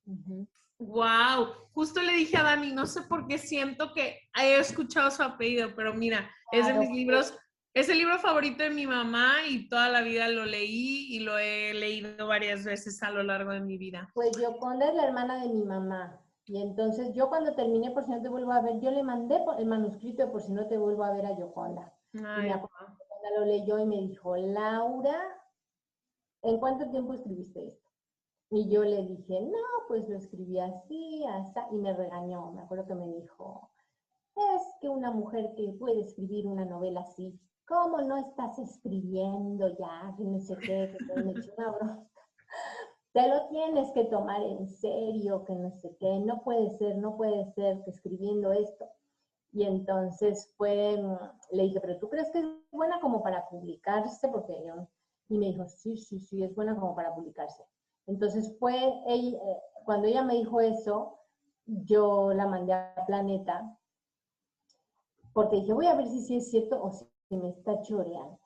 Ujú.
Wow, justo le dije a Dani, no sé por qué siento que he escuchado su apellido, pero mira, es de mis libros, es el libro favorito de mi mamá y toda la vida lo leí y lo he leído varias veces a lo largo de mi vida.
Pues Gioconda es la hermana de mi mamá. Y entonces yo cuando terminé Por si no te vuelvo a ver, yo le mandé el manuscrito de Por si no te vuelvo a ver a Gioconda. Y me acuerdo que Gioconda lo leyó y me dijo, Laura, ¿en cuánto tiempo escribiste esto? Y yo le dije, no, pues lo escribí así, hasta, y me regañó. Me acuerdo que me dijo, es que una mujer que puede escribir una novela así, ¿cómo no estás escribiendo ya? Que no sé qué, que me echó una broma. Te lo tienes que tomar en serio, que no sé qué, no puede ser que escribiendo esto. Y entonces le dije, pero ¿tú crees que es buena como para publicarse? Porque yo, y me dijo, sí, es buena como para publicarse. Entonces cuando ella me dijo eso, yo la mandé a Planeta, porque dije, voy a ver si sí es cierto o si me está choreando,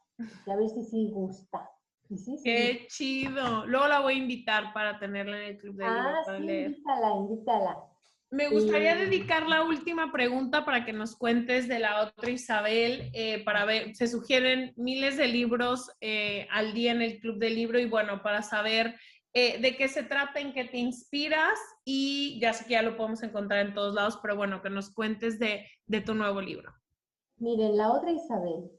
y a ver si sí gusta. Y sí.
Qué chido. Luego la voy a invitar para tenerla en el club de libro para
Sí,
leer.
invítala.
Me gustaría dedicar la última pregunta para que nos cuentes de la otra Isabel, para ver, se sugieren miles de libros al día en el Club del Libro y bueno, para saber de qué se trata, en qué te inspiras y ya sé que ya lo podemos encontrar en todos lados, pero bueno, que nos cuentes de tu nuevo libro.
Miren, la otra Isabel,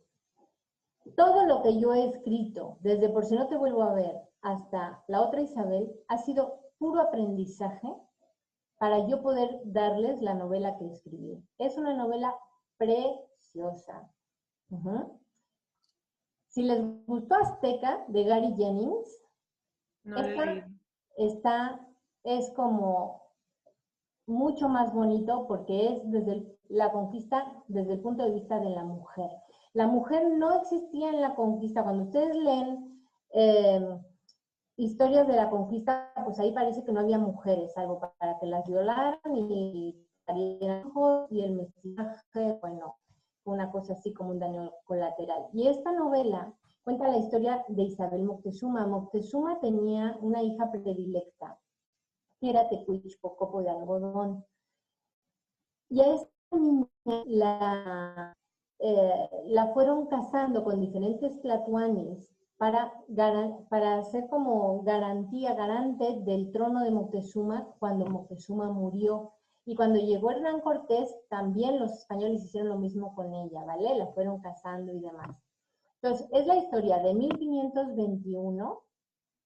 todo lo que yo he escrito, desde Por si no te vuelvo a ver hasta la otra Isabel, ha sido puro aprendizaje para yo poder darles la novela que escribí. Es una novela preciosa. Uh-huh. Si les gustó Azteca, de Gary Jennings,
No lo he leído.
es como mucho más bonito porque es la conquista desde el punto de vista de la mujer. La mujer no existía en la conquista. Cuando ustedes leen historias de la conquista, pues ahí parece que no había mujeres, salvo para que las violaran y el mestizaje, bueno, una cosa así como un daño colateral. Y esta novela cuenta la historia de Isabel Moctezuma. Moctezuma tenía una hija predilecta, que era Tecuichpocopo de algodón. Y a esta niña la fueron casando con diferentes tlatoanis para ser como garante del trono de Moctezuma cuando Moctezuma murió. Y cuando llegó Hernán Cortés, también los españoles hicieron lo mismo con ella, ¿vale? La fueron casando y demás. Entonces, es la historia de 1521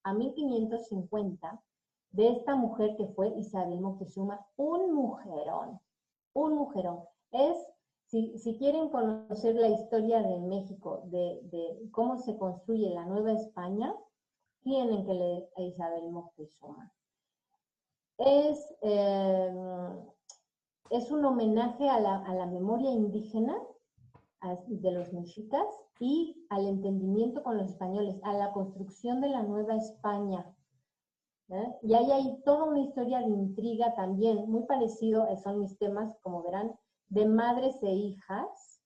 a 1550 de esta mujer que fue Isabel Moctezuma, un mujerón. Si quieren conocer la historia de México, de cómo se construye la Nueva España, tienen que leer a Isabel Moctezuma. Es un homenaje a la memoria indígena de los mexicas y al entendimiento con los españoles, a la construcción de la Nueva España. Y ahí hay toda una historia de intriga también, muy parecido, son mis temas, como verán, de madres e hijas,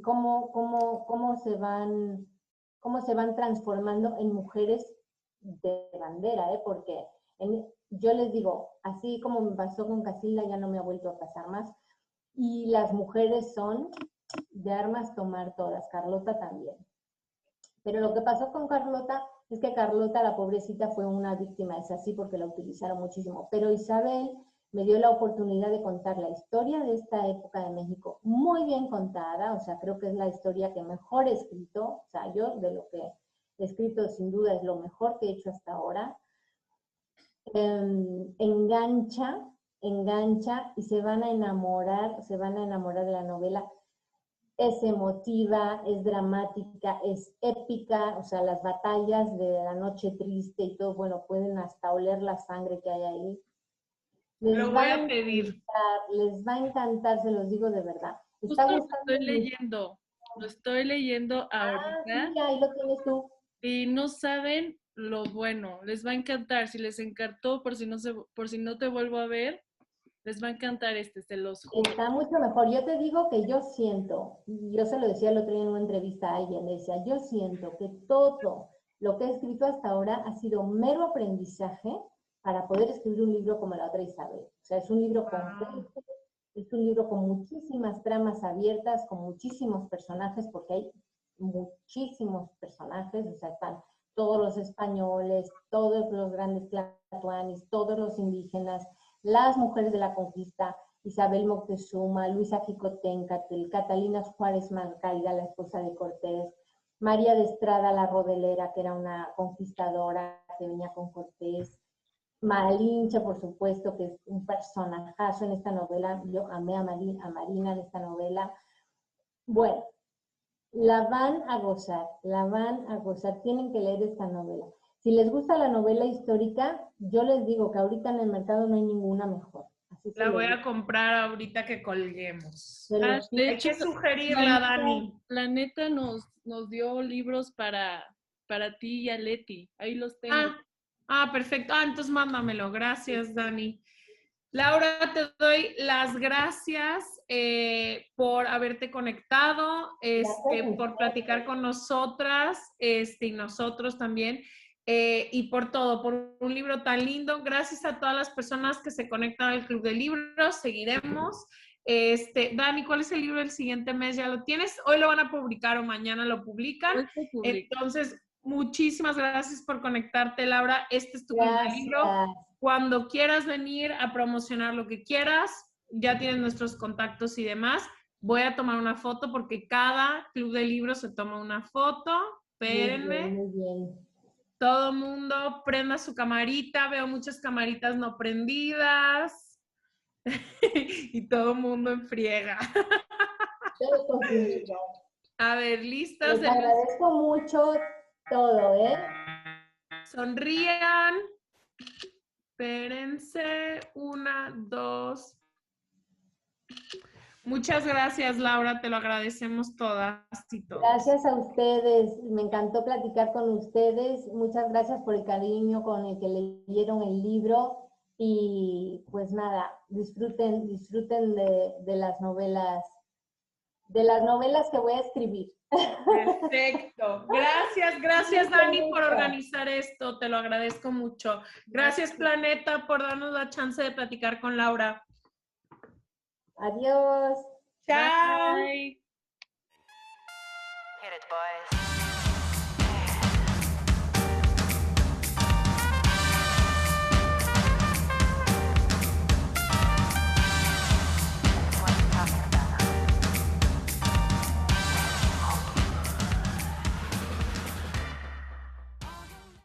cómo se van transformando en mujeres de bandera, porque yo les digo, así como me pasó con Casilda, ya no me ha vuelto a pasar más, y las mujeres son de armas tomar todas, Carlota también. Pero lo que pasó con Carlota es que Carlota, la pobrecita, fue una víctima, es así porque la utilizaron muchísimo. Pero Isabel me dio la oportunidad de contar la historia de esta época de México, muy bien contada, o sea, creo que es la historia que mejor he escrito, o sea, yo de lo que he escrito sin duda es lo mejor que he hecho hasta ahora. Engancha y se van a enamorar de la novela. es emotiva, es dramática, es épica, o sea, las batallas de la noche triste y todo, bueno, pueden hasta oler la sangre que hay ahí.
Lo voy a pedir.
Les va a encantar, se los digo de verdad.
Justo lo
Gustando
estoy leyendo ahorita
sí, ahí lo tienes tú.
y no saben lo bueno, les va a encantar, si les encantó, por si no te vuelvo a ver, les va a encantar se los juro.
Está mucho mejor. Yo te digo que yo siento, yo se lo decía el otro día en una entrevista a alguien, le decía, yo siento que todo lo que he escrito hasta ahora ha sido mero aprendizaje para poder escribir un libro como La otra Isabel. O sea, es un libro complejo, es un libro con muchísimas tramas abiertas, con muchísimos personajes, porque hay muchísimos personajes, o sea, están todos los españoles, todos los grandes tlatoanis, todos los indígenas, las mujeres de la conquista, Isabel Moctezuma, Luisa Jicoténcatl, Catalina Juárez Marcaida, la esposa de Cortés, María de Estrada, la rodelera, que era una conquistadora que venía con Cortés, Malinche, por supuesto, que es un personajazo en esta novela. Yo amé a Marina en esta novela. Bueno, la van a gozar, tienen que leer esta novela. Si les gusta la novela histórica, yo les digo que ahorita en el mercado no hay ninguna mejor. Así
La voy a comprar ahorita que colguemos.
De
Hay
hecho,
que sugerirla, Dani.
Planeta nos dio libros para ti y a Leti. Ahí los tengo.
Perfecto. Entonces mándamelo. Gracias, Dani. Laura, te doy las gracias por haberte conectado, por platicar con nosotras y nosotros también, y por todo, por un libro tan lindo. Gracias a todas las personas que se conectan al Club de Libros. Seguiremos. Dani, ¿cuál es el libro del siguiente mes? ¿Ya lo tienes? Hoy lo van a publicar o mañana lo publican. Entonces, muchísimas gracias por conectarte, Laura. Este es tu Club de Libro. Cuando quieras venir a promocionar lo que quieras, ya tienes nuestros contactos y demás. Voy a tomar una foto porque cada Club de Libros se toma una foto. Espérenme.
Muy bien.
Todo mundo prenda su camarita. Veo muchas camaritas no prendidas. Y todo mundo en friega.
Todo confundido.
A ver, listas.
Les agradezco mucho todo, ¿eh?
Sonrían. Espérense, 1, 2. Muchas gracias, Laura, te lo agradecemos todas y todos.
Gracias a ustedes, me encantó platicar con ustedes. Muchas gracias por el cariño con el que leyeron el libro y pues nada, disfruten de las novelas que voy a escribir.
Perfecto. Gracias Dani por organizar esto, te lo agradezco mucho. Gracias Planeta por darnos la chance de platicar con Laura.
Adiós.
Chao.
Bye.
Hit it, boys.